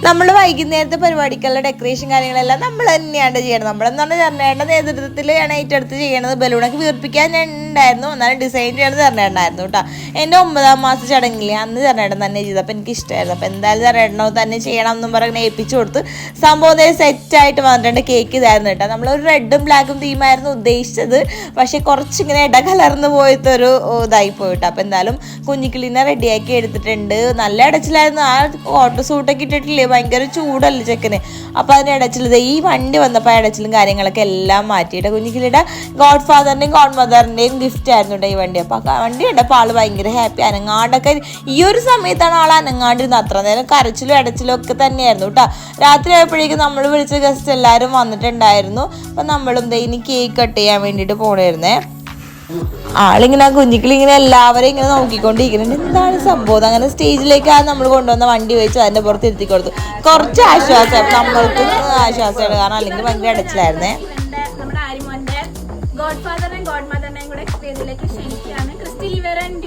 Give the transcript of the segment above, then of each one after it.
നമ്മൾ വൈകുന്നേരത്തെ പരിപാടിക്കുള്ള ഡെക്കറേഷൻ കാര്യങ്ങളെല്ലാം നമ്മൾ തന്നെയാണ് ചെയ്യണം. നമ്മളെന്ന് പറഞ്ഞാൽ ചെറുനേട്ടൻ്റെ നേതൃത്വത്തിലാണ് ഏറ്റെടുത്ത് ചെയ്യണത്. ബലൂണൊക്കെ വീർപ്പിക്കാൻ ഉണ്ടായിരുന്നു, എന്നാലും ഡിസൈൻ ചെയ്യണത് ചെറുനേട്ടനായിരുന്നു കേട്ടോ. എൻ്റെ 9ാം മാസ ചടങ്ങില്ലേ അന്ന് ചെറുനേട്ടൻ തന്നെ ചെയ്തു. അപ്പോൾ എനിക്ക് ഇഷ്ടമായിരുന്നു. അപ്പോൾ എന്തായാലും ചെറുനേട്ടനോ തന്നെ ചെയ്യണം എന്നും പറഞ്ഞ് ഏൽപ്പിച്ചു കൊടുത്ത് സംഭവം സെറ്റായിട്ട് വന്നിട്ടുണ്ട്. കേക്ക് ഇതായിരുന്നു കേട്ടോ. നമ്മളൊരു റെഡും ബ്ലാക്കും തീമായിരുന്നു ഉദ്ദേശിച്ചത്, പക്ഷേ കുറച്ചിങ്ങനെ ഇട കലർന്ന് പോയത്തൊരു ഇതായി പോയിട്ടോ. അപ്പോൾ എന്തായാലും കുഞ്ഞിക്കിളിനെ റെഡിയാക്കി എടുത്തിട്ടുണ്ട്. നല്ല ഇടച്ചിലായിരുന്നു. ആ കോട്ട് സൂട്ടൊക്കെ ഇട്ടിട്ടില്ലേ, ഭയങ്കര ചൂടല്ലേ ചെക്കന്. അപ്പോൾ അതിന് ഇടച്ചിൽ ഈ വണ്ടി വന്നപ്പോൾ ആ ഇടച്ചിലും കാര്യങ്ങളൊക്കെ എല്ലാം മാറ്റിയിട്ട് കുഞ്ഞിക്കിളിയുടെ ഗോഡ് ഫാദറിൻ്റെയും ഗോഡ് മദറിൻ്റെയും ഗിഫ്റ്റ് ആയിരുന്നു കേട്ടോ ഈ വണ്ടി. അപ്പോൾ ആ വണ്ടി കണ്ടപ്പോൾ ആൾ ഭയങ്കര ഹാപ്പി. അനങ്ങാണ്ടൊക്കെ ഈ ഒരു സമയത്താണ് ആൾ അനങ്ങാണ്ടിരുന്നത്. അത്ര നേരം കരച്ചിലും ഇടച്ചിലും ഒക്കെ തന്നെയായിരുന്നു കേട്ടോ. രാത്രി ആയപ്പോഴേക്കും നമ്മൾ വിളിച്ച ഗസ്റ്റ് എല്ലാവരും വന്നിട്ടുണ്ടായിരുന്നു. അപ്പം നമ്മളും ഇനി കേക്ക് കട്ട് ചെയ്യാൻ വേണ്ടിയിട്ട് പോണായിരുന്നേ. ആളിങ്ങനെ കുഞ്ഞിക്കിളിങ്ങനെ എല്ലാവരെയും ഇങ്ങനെ നോക്കിക്കൊണ്ടിരിക്കുന്നുണ്ട്, എന്താണ് സംഭവം. അങ്ങനെ സ്റ്റേജിലേക്ക് നമ്മൾ കൊണ്ടുവന്ന വണ്ടി വെച്ച് അതിൻ്റെ പുറത്ത് ഇരുത്തി കൊടുത്തു. കുറച്ച് ആശ്വാസം, നമ്മൾക്ക് ആശ്വാസമാണ്. കാരണം അല്ലെങ്കിൽ ഭയങ്കര അടച്ചിലായിരുന്നേ. ഗോഡ് ഫാദറിനെയും ഗോഡ് മദറിനെയും കൂടെ സ്റ്റേജിലേക്ക് ക്ഷണിക്കുകയാണ്. Christy Livera and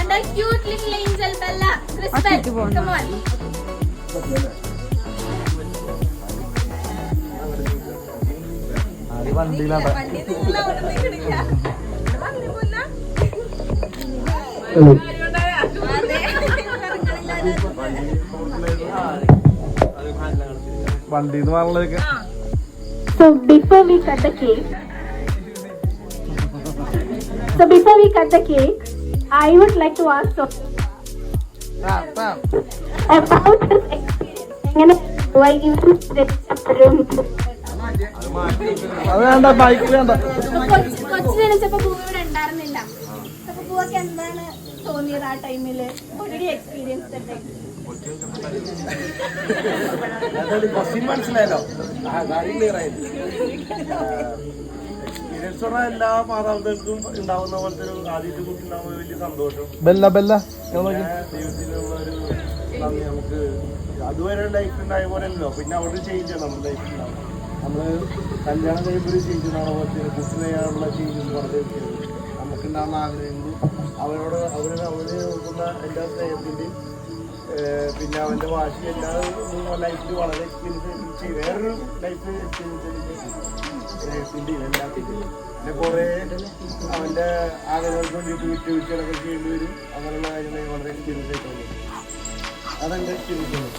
and a cute little angel Bella. Crystal, come on. So before we cut the cake, I would like to ask about this experience. Why you കൊച്ചു ജനിച്ചപ്പോ പൂവിടെ ഉണ്ടായിരുന്നില്ല. അപ്പൊ പൂവൊക്കെ എന്താണ് തോന്നിയത് ആ ടൈമില്? ഓൾറെഡി എക്സ്പീരിയൻസ് മനസ്സിലായല്ലോ, എല്ലാ മാതാപിതാക്കൾക്കും ഉണ്ടാവുന്ന പോലത്തെ ഒരു ആദ്യത്തെ കുട്ടി ഉണ്ടാവുന്ന വലിയ സന്തോഷം. ദൈവത്തിനുള്ള ഒരു നന്ദി. നമുക്ക് അതുവരെ ലൈഫ് ഉണ്ടായ പോലെ അല്ലല്ലോ, പിന്നെ അവിടെ ചേഞ്ച് ആണ് നമ്മുടെ ലൈഫ് ഉണ്ടാവും. നമ്മള് കല്യാണം കഴിയുമ്പോൾ ഒരു ചേഞ്ച് ഉണ്ടാവുന്ന പോലത്തെ കുട്ടി ചെയ്യാനുള്ള ചേഞ്ച് എന്ന് പറഞ്ഞത് നമുക്കുണ്ടാകുന്ന ആഗ്രഹങ്ങളും അവര് നോക്കുന്ന എല്ലാ സ്നേഹത്തിൻ്റെയും പിന്നെ അവൻ്റെ വാശി എല്ലാ ലൈഫിൽ വളരെ എക്സ്പീരിയൻസ് വേറൊരു ലൈഫ് സ്നേഹത്തിൻ്റെയും എല്ലാത്തിൻ്റെയും പിന്നെ കുറേ അവൻ്റെ ആഗ്രഹങ്ങൾക്ക് വേണ്ടിയിട്ട് വിട്ടുവീഴ്ചകളൊക്കെ ചെയ്യേണ്ടി വരും. അങ്ങനെയുള്ള കാര്യങ്ങൾ വളരെ എക്സ്പീരിയൻസ് ആയിട്ടുണ്ട്. അതെൻ്റെ എക്സ്പീരിയൻസ് ആണ്.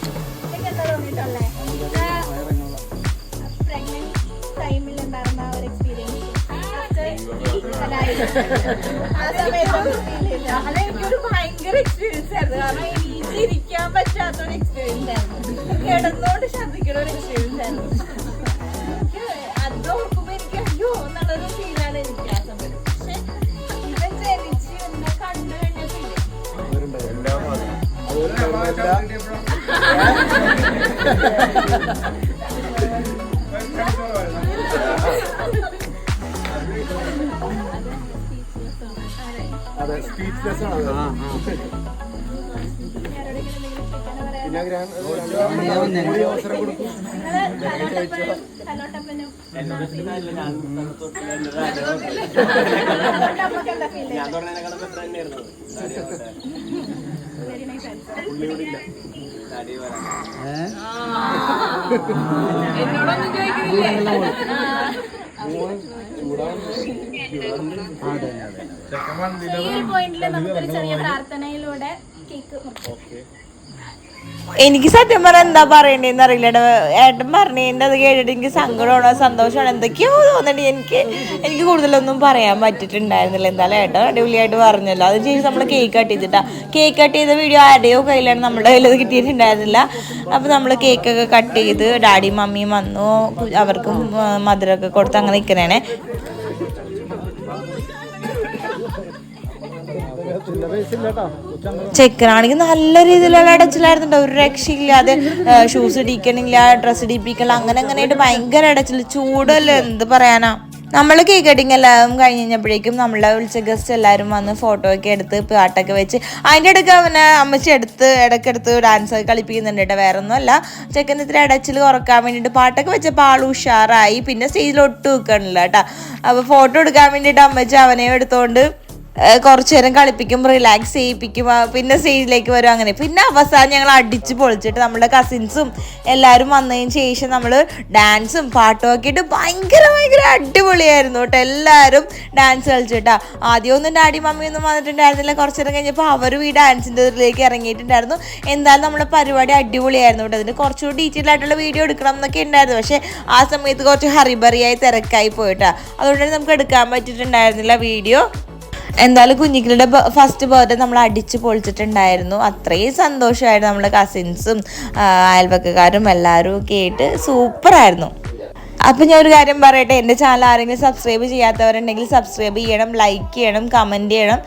അതെനിക്കൊരു ഭയങ്കര എക്സ്പീരിയൻസ് ആയിരുന്നു. കാരണം എനിക്ക് ഇരിക്കാൻ പറ്റാത്തൊരു എക്സ്പീരിയൻസ് ആയിരുന്നു. കിടന്നോണ്ട് ശ്രദ്ധിക്കുന്ന ഒരു എക്സ്പീരിയൻസ് ആയിരുന്നു. അത് ഓർക്കുമ്പോ എനിക്ക് അയ്യോ എന്നുള്ളൊരു ഫീലാണ് എനിക്ക് ആ സമയത്ത്. പക്ഷെ ഇവൻ ജനിച്ച് എന്നെ കണ്ടു കഴിഞ്ഞിട്ടില്ല. അതെ, സ്പീച്ച്ലെസ് ആണ്. പിന്നെ അവസരം കൊടുക്കും. എന്നോടൊന്നും ചോദിക്കുന്നില്ലേ? ഈ പോയിന്റില് നമുക്കൊരു ചെറിയ പ്രാർത്ഥനയിലൂടെ കേക്ക് മുറിക്കാം. എനിക്ക് സത്യം പറഞ്ഞാൽ എന്താ പറയണ്ടേന്ന് അറിയില്ല. ഏട്ടൻ പറഞ്ഞതിൻ്റെ അത് കേട്ടിട്ട് എനിക്ക് സങ്കടമാണോ സന്തോഷമാണോ എന്തൊക്കെയോ തോന്നിട്ട് എനിക്ക് കൂടുതലൊന്നും പറയാൻ പറ്റിയിട്ടുണ്ടായിരുന്നില്ല. എന്തായാലും ഏട്ടൻ അടിപൊളിയായിട്ട് പറഞ്ഞല്ലോ. അത് ശേഷം നമ്മൾ കേക്ക് കട്ട് ചെയ്തിട്ടാ. കേക്ക് കട്ട് ചെയ്ത വീഡിയോ ആരുടെയോ കയ്യിലാണ്, നമ്മുടെ കയ്യിലത് കിട്ടിയിട്ടുണ്ടായിരുന്നില്ല. അപ്പോൾ നമ്മൾ കേക്കൊക്കെ കട്ട് ചെയ്ത് ഡാഡിയും മമ്മിയും വന്നു, അവർക്കും മധുരമൊക്കെ കൊടുത്ത് അങ്ങനെ നിൽക്കണേ. ചെക്കനാണെങ്കിൽ നല്ല രീതിയിലുള്ള ഇടച്ചിലായിരുന്നു, ഒരു രക്ഷയില്ലാതെ. ഷൂസ് ഇടിക്കണില്ല, ഡ്രസ്സ് ഇടിപ്പിക്കണില്ല, അങ്ങനെ അങ്ങനെയായിട്ട് ഭയങ്കര ഇടച്ചിൽ. ചൂടല്ലേ, എന്ത് പറയാനാ. നമ്മൾ കേക്ക് കട്ടിങ് എല്ലാം കഴിഞ്ഞ് കഴിഞ്ഞപ്പോഴേക്കും നമ്മളെ വിളിച്ച ഗസ്റ്റ് എല്ലാവരും വന്ന് ഫോട്ടോ ഒക്കെ എടുത്ത് പാട്ടൊക്കെ വെച്ച് അതിൻ്റെ ഇടയ്ക്ക് അവനെ അമ്മച്ചി ഇടയ്ക്കെടുത്ത് ഡാൻസ് ഒക്കെ കളിപ്പിക്കുന്നുണ്ട് കേട്ടോ. വേറെ ഒന്നുമല്ല, ചെക്കൻ ഇത്തിരി ഇടച്ചിൽ കുറക്കാൻ വേണ്ടിയിട്ട് പാട്ടൊക്കെ വെച്ചപ്പോൾ ആൾ ഉഷാറായി. പിന്നെ സ്റ്റേജിലൊട്ട് വെക്കണില്ല കേട്ടോ. അപ്പോൾ ഫോട്ടോ എടുക്കാൻ വേണ്ടിയിട്ട് അമ്മച്ചി അവനെയും എടുത്തുകൊണ്ട് കുറച്ചു നേരം കളിപ്പിക്കും, റിലാക്സ് ചെയ്യിപ്പിക്കും, പിന്നെ സ്റ്റേജിലേക്ക് വരും. അങ്ങനെ പിന്നെ അവസാനം ഞങ്ങൾ അടിച്ച് പൊളിച്ചിട്ട് നമ്മുടെ കസിൻസും എല്ലാവരും വന്നതിന് ശേഷം നമ്മൾ ഡാൻസും പാട്ടും ഒക്കെ ഇട്ട് ഭയങ്കര അടിപൊളിയായിരുന്നു കേട്ടോ. എല്ലാവരും ഡാൻസ് കളിച്ചിട്ടാ. ആദ്യമൊന്നും ഡാഡി മമ്മിയൊന്നും വന്നിട്ടുണ്ടായിരുന്നില്ല. കുറച്ചു നേരം കഴിഞ്ഞപ്പോൾ അവരും ഈ ഡാൻസിൻ്റെ ഇതിലേക്ക് ഇറങ്ങിയിട്ടുണ്ടായിരുന്നു. എന്തായാലും നമ്മളെ പരിപാടി അടിപൊളിയായിരുന്നു കേട്ടോ. അതിന് കുറച്ചുകൂടി ഡീറ്റെയിൽ ആയിട്ടുള്ള വീഡിയോ എടുക്കണം എന്നൊക്കെ ഉണ്ടായിരുന്നു. പക്ഷേ ആ സമയത്ത് കുറച്ച് ഹറിബറിയായി തിരക്കായി പോയിട്ടാ. അതുകൊണ്ട് നമുക്ക് എടുക്കാൻ പറ്റിയിട്ടുണ്ടായിരുന്നില്ല വീഡിയോ. എന്തായാലും കുഞ്ഞിക്കളുടെ ഫസ്റ്റ് ബർത്ത്ഡേ നമ്മൾ അടിച്ച് പൊളിച്ചിട്ടുണ്ടായിരുന്നു. അത്രയും സന്തോഷമായിരുന്നു. നമ്മുടെ കസിൻസും അയൽവക്കക്കാരും എല്ലാവരും ഒക്കെ ആയിട്ട് സൂപ്പറായിരുന്നു. അപ്പം ഞാൻ ഒരു കാര്യം പറയട്ടെ, എൻ്റെ ചാനൽ ആരെങ്കിലും സബ്സ്ക്രൈബ് ചെയ്യാത്തവരുണ്ടെങ്കിൽ സബ്സ്ക്രൈബ് ചെയ്യണം, ലൈക്ക് ചെയ്യണം, കമൻറ്റ് ചെയ്യണം.